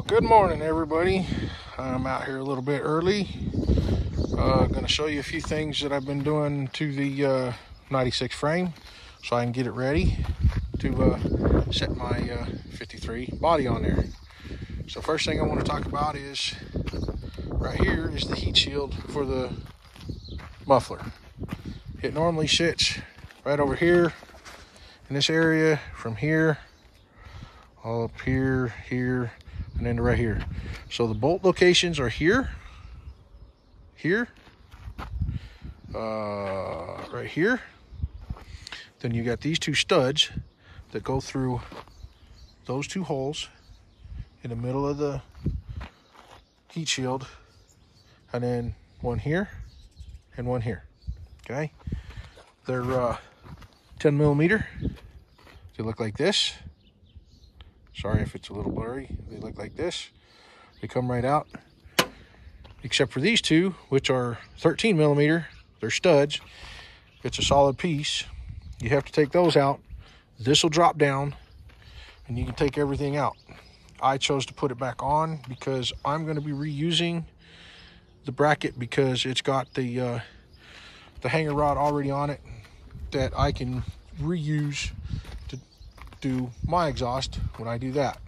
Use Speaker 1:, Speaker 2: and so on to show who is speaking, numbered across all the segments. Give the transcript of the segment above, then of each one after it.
Speaker 1: Good morning, everybody. I'm out here a little bit early. Going to show you a few things that I've been doing to the 96 frame so I can get it ready to set my 53 body on there. So first thing I want to talk about is right here is the heat shield for the muffler. It normally sits right over here in this area, from here all up here, here, and then right here. So the bolt locations are here, right here. Then you got these two studs that go through those two holes in the middle of the heat shield, and then one here and one here. Okay, they're 10 millimeter. They look like this. Sorry if it's a little blurry. They look like this. They come right out, except for these two, which are 13 millimeter. They're studs. It's a solid piece. You have to take those out. This will drop down and you can take everything out. I chose to put it back on because I'm going to be reusing the bracket, because it's got the hanger rod already on it that I can reuse to do my exhaust when I do that.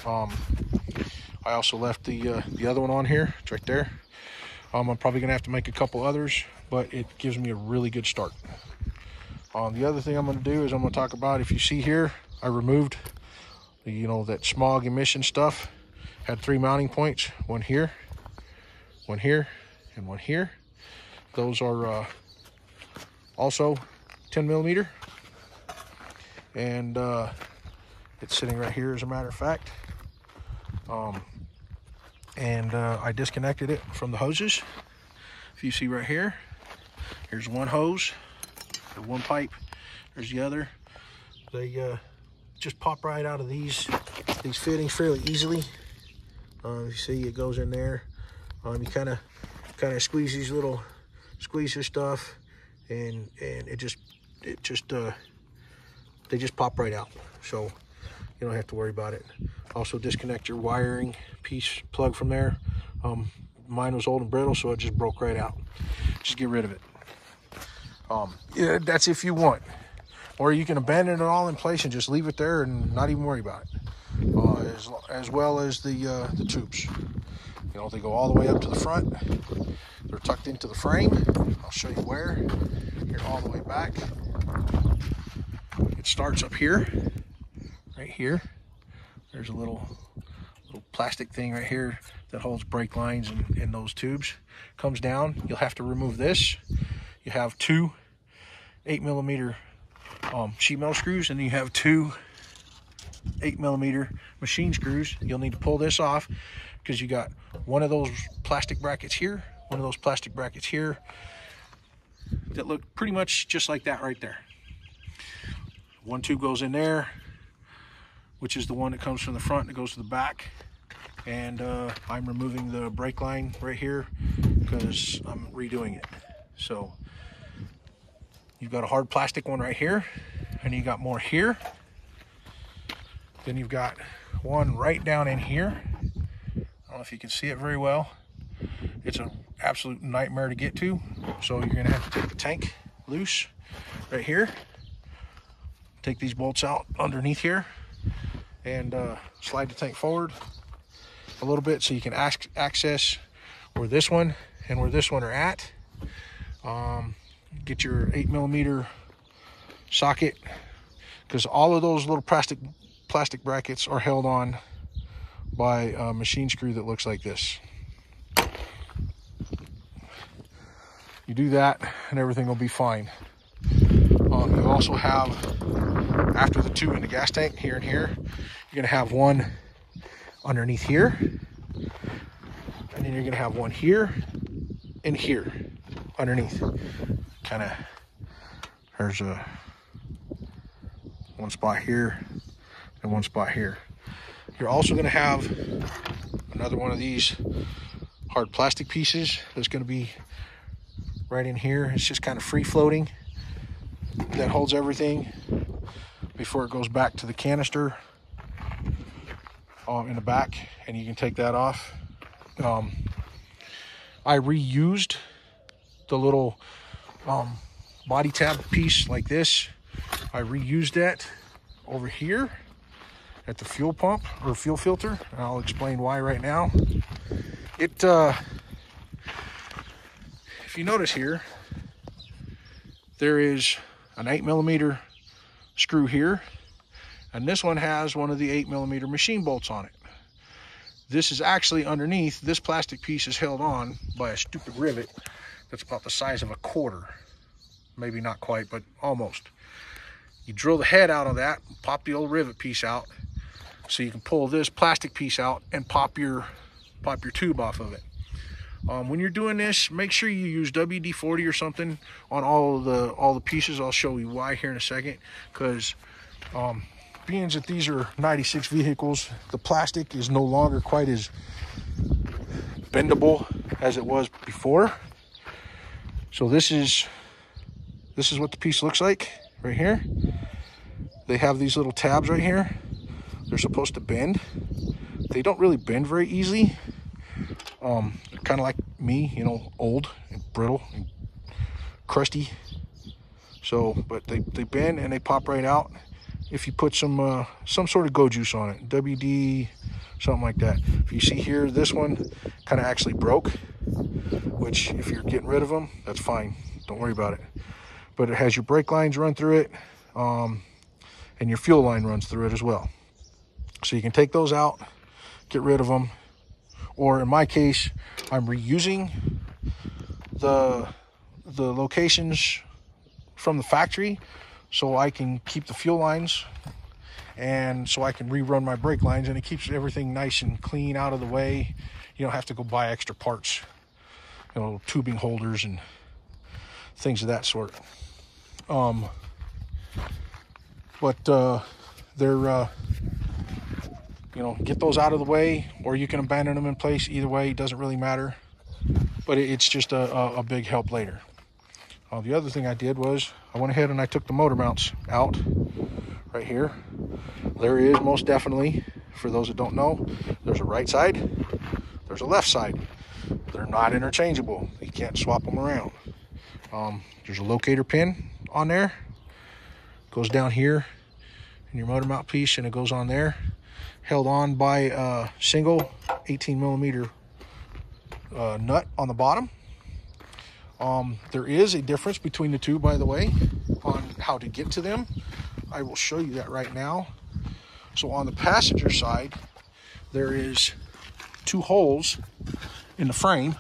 Speaker 1: I also left the other one on here. It's right there. I'm probably gonna have to make a couple others, but it gives me a really good start. The other thing I'm gonna do is I'm gonna talk about, if you see here, I removed that smog emission stuff. Had 3 mounting points, one here, one here, and one here. Those are also 10 millimeter, and it's sitting right here, as a matter of fact. I disconnected it from the hoses. If you see right here, here's one hose or one pipe, there's the other. They just pop right out of these fittings fairly easily. You see it goes in there. You kind of squeeze these little this stuff, and they just pop right out, so you don't have to worry about it. Also disconnect your wiring piece plug from there. Mine was old and brittle, so it just broke right out. Just get rid of it. Yeah, that's if you want, or you can abandon it all in place and just leave it there and not even worry about it. As well as the tubes. They go all the way up to the front. They're tucked into the frame. I'll show you where. Here, all the way back. It starts up here, right here. There's a little plastic thing right here that holds brake lines and those tubes. Comes down. You'll have to remove this. You have two 8 millimeter sheet metal screws, and you have two 8 millimeter machine screws. You'll need to pull this off because you got one of those plastic brackets here, one of those plastic brackets here that look pretty much just like that right there. One tube goes in there, which is the one that comes from the front and goes to the back. And I'm removing the brake line right here because I'm redoing it. So you've got a hard plastic one right here, and you got more here. Then you've got one right down in here. I don't know if you can see it very well. It's an absolute nightmare to get to. So you're gonna have to take the tank loose right here. Take these bolts out underneath here and slide the tank forward a little bit so you can access where this one and where this one are at. Get your 8 millimeter socket, because all of those little plastic brackets are held on by a machine screw that looks like this. You do that and everything will be fine. You also have, after the two in the gas tank here and here, you're gonna have one underneath here, and then you're gonna have one here and here underneath. There's one spot here and one spot here. You're also gonna have another one of these hard plastic pieces that's gonna be right in here. It's just kind of free floating. That holds everything before it goes back to the canister in the back, and you can take that off. I reused the little body tab piece like this. I reused that over here at the fuel pump or fuel filter, and I'll explain why right now. It if you notice here, there is an 8mm screw here, and this one has one of the 8mm machine bolts on it. This is actually underneath. This plastic piece is held on by a stupid rivet that's about the size of a quarter. Maybe not quite, but almost. You drill the head out of that, pop the old rivet piece out, so you can pull this plastic piece out and pop your tube off of it. When you're doing this, make sure you use WD-40 or something on all the pieces. I'll show you why here in a second, because being that these are 96 vehicles, the plastic is no longer quite as bendable as it was before. So this is what the piece looks like right here. They have these little tabs right here. They're supposed to bend. They don't really bend very easily. Kind of like me, you know, old and brittle and crusty. So, but they bend and they pop right out if you put some sort of go juice on it, WD, something like that. If you see here, this one kind of actually broke, which if you're getting rid of them, that's fine. Don't worry about it. But it has your brake lines run through it, and your fuel line runs through it as well. So you can take those out, get rid of them, or in my case, I'm reusing the locations from the factory so I can keep the fuel lines, and so I can rerun my brake lines, and it keeps everything nice and clean out of the way. You don't have to go buy extra parts, you know, tubing holders and things of that sort. They're you know, get those out of the way, or you can abandon them in place. Either way, it doesn't really matter, but it's just a big help later. The other thing I did was I went ahead and I took the motor mounts out right here. There is most definitely, for those that don't know, there's a right side, there's a left side. They're not interchangeable. You can't swap them around. There's a locator pin on there. It goes down here in your motor mount piece, and it goes on there, held on by a single 18mm nut on the bottom. There is a difference between the two, by the way, on how to get to them. I will show you that right now. So on the passenger side, there is 2 holes in the frame,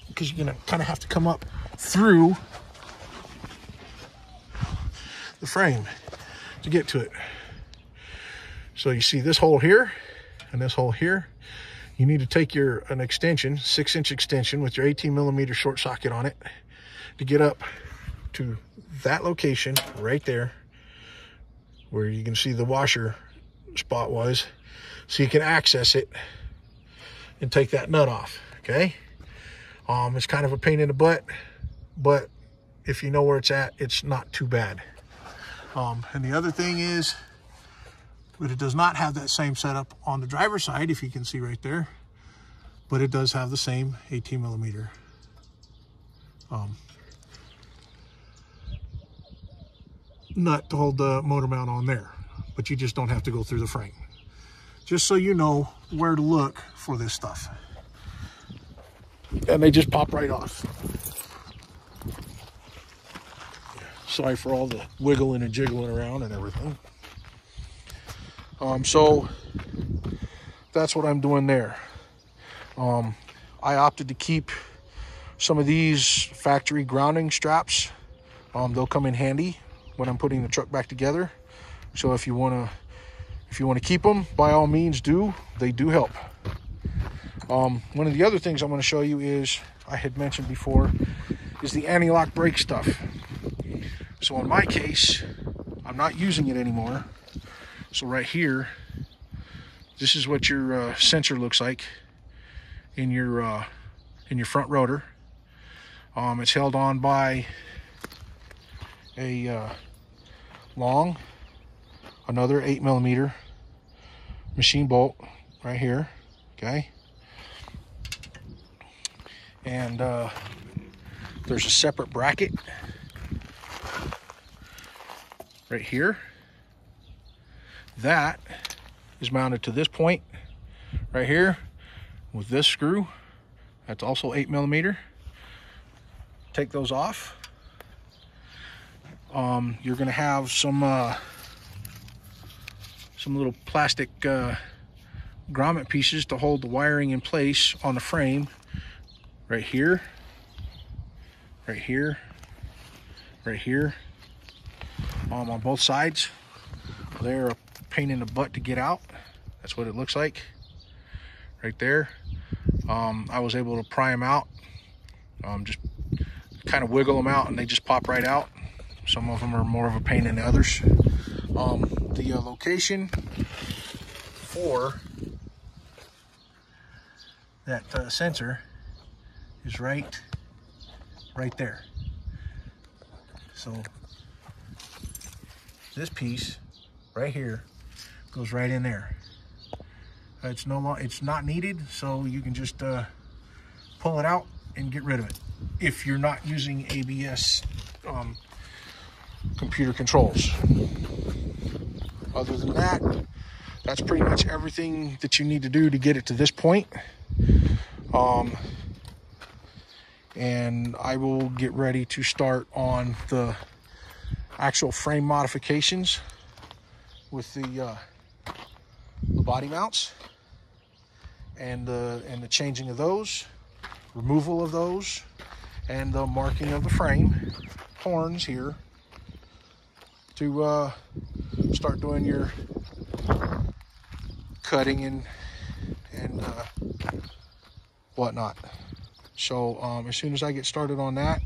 Speaker 1: because you're gonna kind of have to come up through the frame to get to it. So you see this hole here and this hole here. You need to take an extension, 6-inch extension with your 18mm short socket on it, to get up to that location right there where you can see the washer spot was, so you can access it and take that nut off. Okay, it's kind of a pain in the butt, but if you know where it's at, it's not too bad. And the other thing is, but it does not have that same setup on the driver's side, if you can see right there, but it does have the same 18mm nut to hold the motor mount on there, but you just don't have to go through the frame. Just so you know where to look for this stuff. And they just pop right off. Sorry for all the wiggling and jiggling around and everything. So that's what I'm doing there. I opted to keep some of these factory grounding straps. They'll come in handy when I'm putting the truck back together. So if you want to keep them, by all means do. They do help. One of the other things I'm going to show you is, I had mentioned before, is the anti-lock brake stuff. So in my case, I'm not using it anymore. So right here, this is what your sensor looks like in your front rotor. It's held on by a another 8mm machine bolt. right here, okay? And there's a separate bracket right here. That is mounted to this point right here with this screw. That's also 8mm. Take those off. You're gonna have some little plastic grommet pieces to hold the wiring in place on the frame. Right here, right here, right here. On both sides. They're a pain in the butt to get out. That's what it looks like right there. I was able to pry them out, just kind of wiggle them out, and they just pop right out. Some of them are more of a pain than the others. The location for that sensor is right there. So this piece right here goes right in there. It's not needed, so you can just pull it out and get rid of it if you're not using ABS computer controls. Other than that, that's pretty much everything that you need to do to get it to this point. And I will get ready to start on the actual frame modifications with the body mounts and the changing of those, removal of those, and the marking of the frame horns here to start doing your cutting and whatnot. So as soon as I get started on that,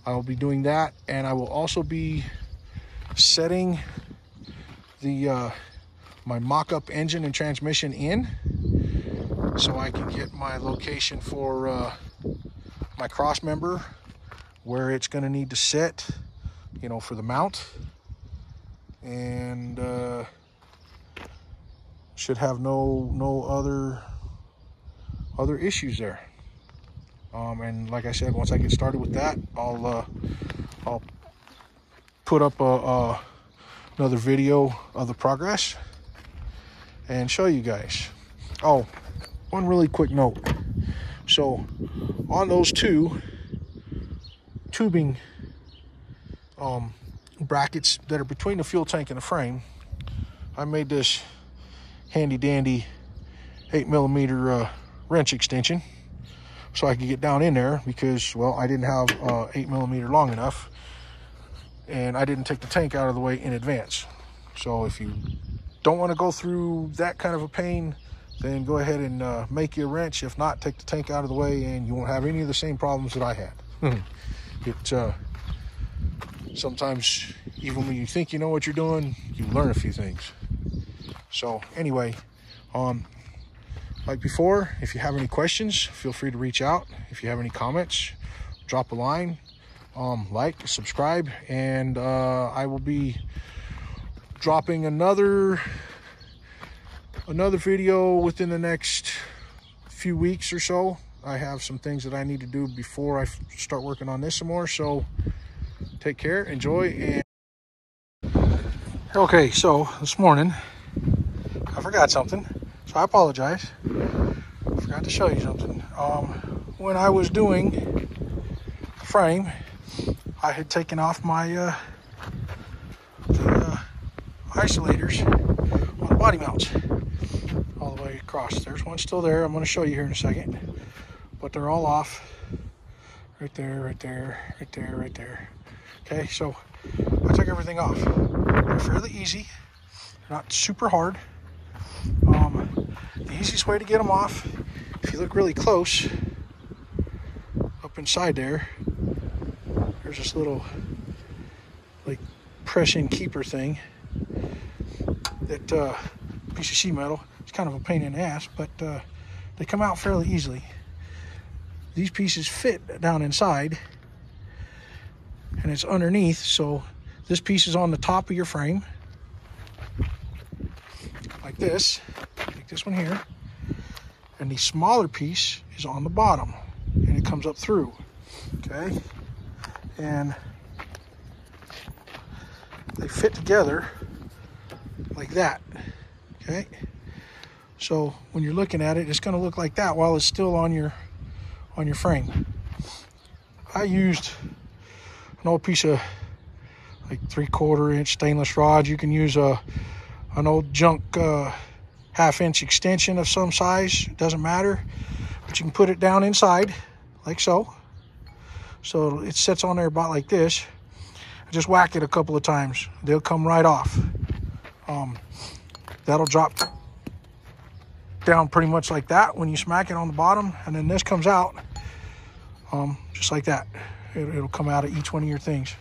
Speaker 1: I will be doing that, and I will also be setting the my mock-up engine and transmission in, so I can get my location for my cross member, where it's going to need to sit, you know, for the mount, and should have no other issues there. And like I said, once I get started with that, I'll put up another video of the progress and show you guys. Oh, one really quick note. So on those two tubing brackets that are between the fuel tank and the frame, I made this handy dandy 8mm wrench extension so I could get down in there, because, well, I didn't have 8mm long enough, and I didn't take the tank out of the way in advance. So if you don't want to go through that kind of a pain, then go ahead and make your wrench. If not, take the tank out of the way, and you won't have any of the same problems that I had. Sometimes, even when you think you know what you're doing, you learn a few things. So anyway, like before, if you have any questions, feel free to reach out. If you have any comments, drop a line, like, subscribe, and I will be dropping another video within the next few weeks or so. I have some things that I need to do before I start working on this some more. So take care, enjoy, and okay, so this morning I forgot something, so I apologize. I forgot to show you something. When I was doing the frame, I had taken off my the isolators on the body mounts all the way across. There's one still there. I'm going to show you here in a second, but they're all off. Right there, right there, right there, right there. Okay, so I took everything off. They're fairly easy, not super hard. The easiest way to get them off, if you look really close, up inside there, there's this little like press-in keeper thing. That piece of sheet metal. It's kind of a pain in the ass, but they come out fairly easily. These pieces fit down inside, and it's underneath, so this piece is on the top of your frame, like this one here, and the smaller piece is on the bottom, and it comes up through. Okay, and they fit together like that. Okay, so when you're looking at it, it's going to look like that while it's still on your frame. I used an old piece of like 3/4 inch stainless rod. You can use an old junk 1/2 inch extension of some size, it doesn't matter, but you can put it down inside like so. So it sits on there about like this. I just whack it a couple of times, they'll come right off. That'll drop down pretty much like that when you smack it on the bottom, and then this comes out just like that. It'll come out of each one of your things,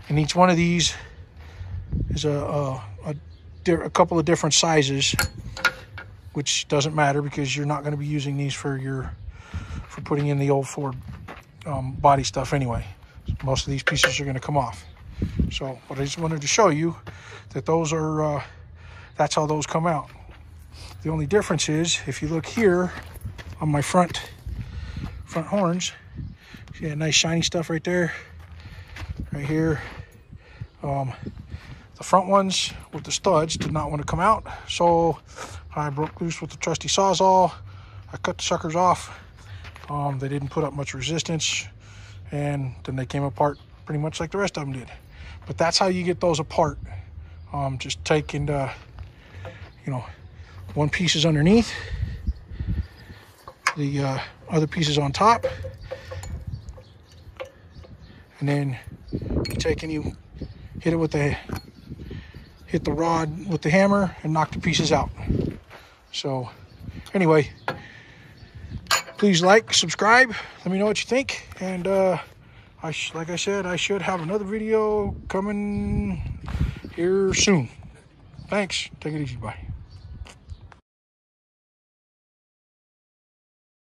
Speaker 1: and each one of these is a couple of different sizes, which doesn't matter because you're not going to be using these for putting in the old Ford body stuff anyway. Most of these pieces are going to come off. So, but I just wanted to show you that those are that's how those come out. The only difference is, if you look here on my front horns, see that nice shiny stuff right there, right here. The front ones with the studs did not want to come out, so I broke loose with the trusty Sawzall. I cut the suckers off. They didn't put up much resistance, and then they came apart pretty much like the rest of them did. But that's how you get those apart. Just take and one piece is underneath, the other piece is on top, and then you take and you hit the rod with the hammer and knock the pieces out. So anyway, please like, subscribe, let me know what you think, and like I said, I should have another video coming here soon. Thanks, take it easy, bye.